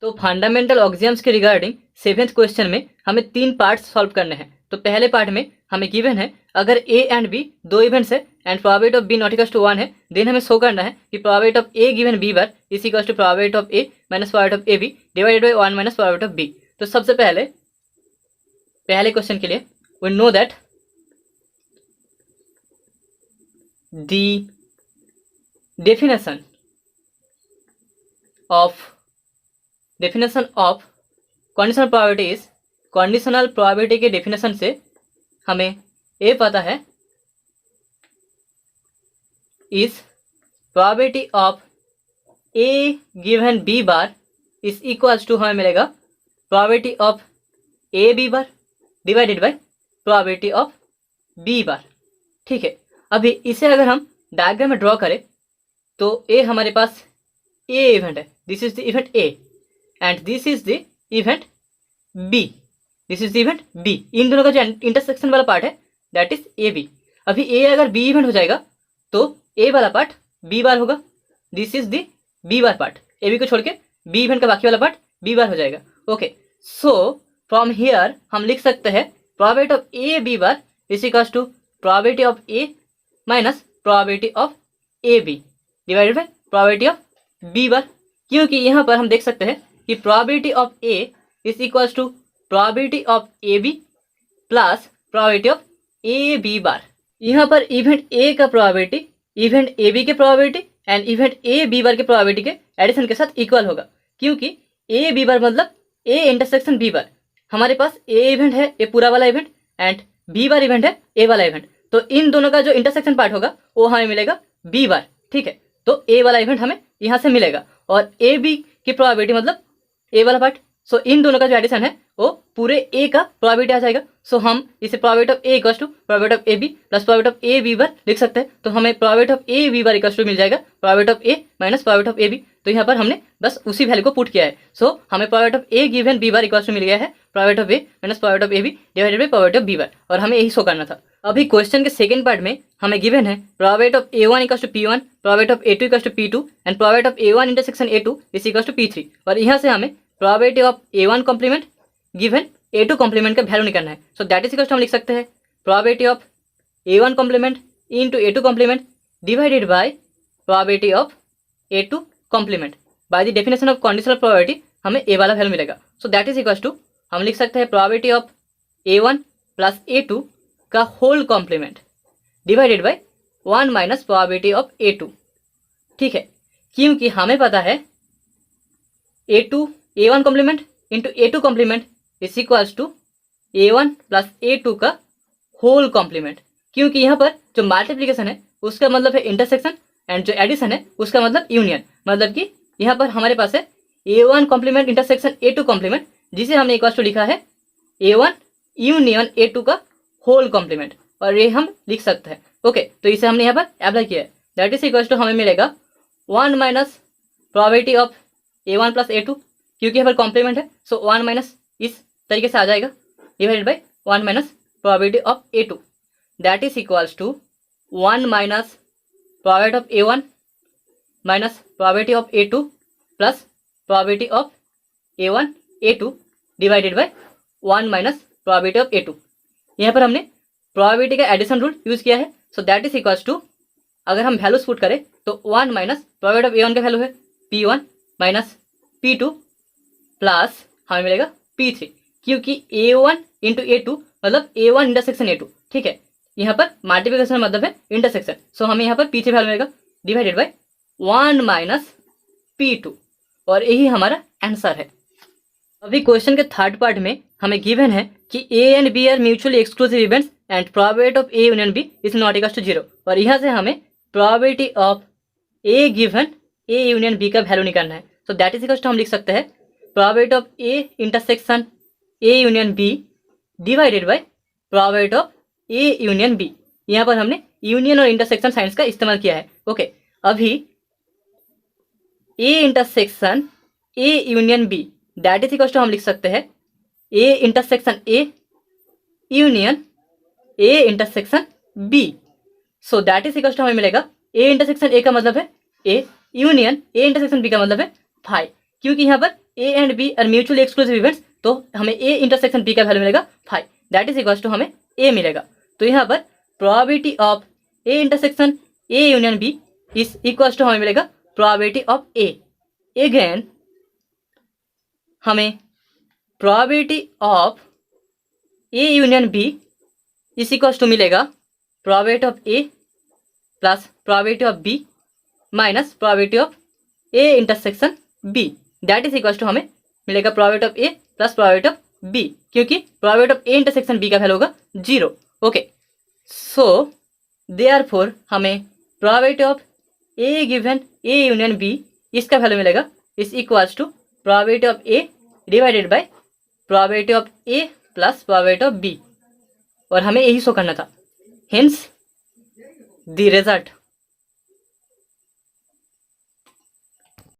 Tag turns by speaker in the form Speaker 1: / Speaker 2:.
Speaker 1: तो फंडामेंटल ऑक्सियम्स के regarding 7th question में हमें 3 पार्ट्स सॉल्व करने हैं। तो पहले पार्ट में हमें गिवन है अगर ए एंड बी दो इवेंट्स है and probability of B not equals to 1 है, देन हमें शो करना है कि probability of A given B bar is equals to probability of A minus probability of A B divided by 1 minus probability of B. तो सबसे पहले question के लिए we know that the definition of conditional probability is, conditional probability के definition से हमें ये पता है is probability of a given b bar is equals to हमें मिलेगा probability of a b bar divided by probability of b bar। ठीक है, अभी इसे अगर हम डायग्राम में ड्रॉ करें तो ए हमारे पास ए इवेंट है, this is the event A and this is the event B, this is the event B. इन दोनों का जो इंटरसेक्शन वाला पार्ट है दैट इज ए बी। अभी ए अगर बी इवेंट हो जाएगा तो ए वाला पार्ट बी बार होगा, this is the B bar part. A B को छोड़ के बी इवेंट का बाकी वाला पार्ट बी बार हो जाएगा। ओके, सो फ्रॉम हियर हम लिख सकते हैं probability of A B bar is equals to probability of A minus probability of A B divided by probability of B bar. क्योंकि यहाँ पर हम देख सकते हैं कि probability of A is equals to probability of A B plus probability of A B bar. यहाँ पर इवेंट ए का प्रोबेबिलिटी इवेंट ए बी के probability and event A B bar के प्रोबेबिलिटी के एडिशन के साथ इक्वल होगा, क्योंकि ए बी बार मतलब ए इंटरसेक्शन बी बार। हमारे पास ए इवेंट है, ए पूरा वाला event, and B bar event है, ए वाला इवेंट। तो इन दोनों का जो इंटरसेक्शन पार्ट होगा वो हमें मिलेगा बी बार। ठीक है, तो ए वाला इवेंट हमें यहाँ से मिलेगा और ए बी की प्रोबेबिलिटी मतलब ए वाला पार्ट। सो इन दोनों का जो एडिशन है वो पूरे ए का प्रोबेबिलिटी आ जाएगा। सो हम इसे probability of A equals to probability of A B plus probability of A B bar लिख सकते हैं। तो हमें probability of A B bar equals to मिल जाएगा probability of A minus probability of A B. तो यहाँ पर हमने बस उसी वैल्यू को पुट किया है। सो हमें probability of A given B bar equals to मिल गया है probability of A minus probability of A B divided by probability of B bar, और हमें यही शो करना था। अभी क्वेश्चन के सेकंड पार्ट में हमें गिवन है probability of A1 equals to p1, probability of A2 equals to p2 and probability of A1 intersection A2 is equals to p3। और यहाँ से हमें probability of A1 complement given A2 complement का value निकालना है। So that is equals to हम लिख सकते हैं probability of A1 complement into A2 complement divided by probability of A2 complement. By the definition of conditional probability हमें ए वाला value मिलेगा। So that is equals to हम लिख सकते हैं probability of A one plus A two का whole complement divided by 1 minus probability of A two. ठीक है, क्योंकि हमें पता है A1 complement into A two complement is equals to A one plus A two का होल कॉम्प्लीमेंट। क्योंकि यहाँ पर जो मल्टीप्लिकेशन है उसका मतलब है इंटरसेक्शन एंड जो एडिशन है उसका मतलब यूनियन। मतलब कि यहाँ पर हमारे पास है A1 complement intersection A2 complement, जिसे हमने इक्वल्स टू लिखा है ए1 यूनियन ए2 का होल कॉम्प्लीमेंट, और ये हम लिख सकते हैं। ओके, तो इसे हमने यहाँ पर अप्लाई किया है। दैट इज इक्वल्स टू हमें मिलेगा 1 minus probability of A one plus A2, क्योंकि यहाँ पर कॉम्प्लीमेंट है। सो 1 माइनस इस तरीके से आ जाएगा divided by 1 minus probability of A2. That is equals to 1 minus probability of A1 minus probability of A2 plus probability of A1 A2 divided by 1 minus probability of A2. यहाँ पर हमने probability का addition rule use किया है। So that is equals to अगर हम values put करें तो 1 माइनस प्रोबेबिलिटी ऑफ ए1 का वैल्यू है p1 माइनस p2 प्लस हमें मिलेगा p3, क्योंकि a1 इंटू ए2 मतलब a1 इंटरसेक्शन ए2। ठीक है, यहाँ पर मल्टीप्लिकेशन मतलब है इंटरसेक्शन। सो हमें यहाँ पर p3 वैल्यू मिलेगा डिवाइडेड बाई 1 माइनस p2, और यही हमारा आंसर है। अभी क्वेश्चन के थर्ड पार्ट में हमें गिवन है कि A and B are mutually exclusive events and probability of A union B is not equals to 0, और यहाँ से हमें probability of A given A union B का वैल्यू निकालना है। So that is equals to हम लिख सकते हैं probability of A intersection A union B divided by probability of A union B. यहाँ पर हमने यूनियन और इंटरसेक्शन साइंस का इस्तेमाल किया है। ओके, अभी A intersection A union B that is equals to हम लिख सकते हैं A intersection A union A intersection B. So that is equals to हमें मिलेगा ए इंटरसेक्शन ए का मतलब है A union A intersection B का मतलब है फाई, क्योंकि यहाँ पर A and B are mutually exclusive events, तो हमें ए इंटरसेक्शन बी का वैल्यू मिलेगा 5, दैट इज इक्वल्स टू हमें ए मिलेगा। तो यहाँ पर probability of A intersection A union B is equals to हमें मिलेगा प्रोबेबिलिटी ऑफ ए। अगेन हमें probability of A union B is equals to मिलेगा probability of A plus probability of B minus probability of A intersection B, that is equals to हमें मिलेगा probability of A plus probability of B, क्योंकि probability of A intersection B का value होगा 0। Okay, so therefore हमें probability of A given A union B इसका value मिलेगा is equals to probability of A divided by probability of A plus probability of B, और हमें यही show करना था। Hence the result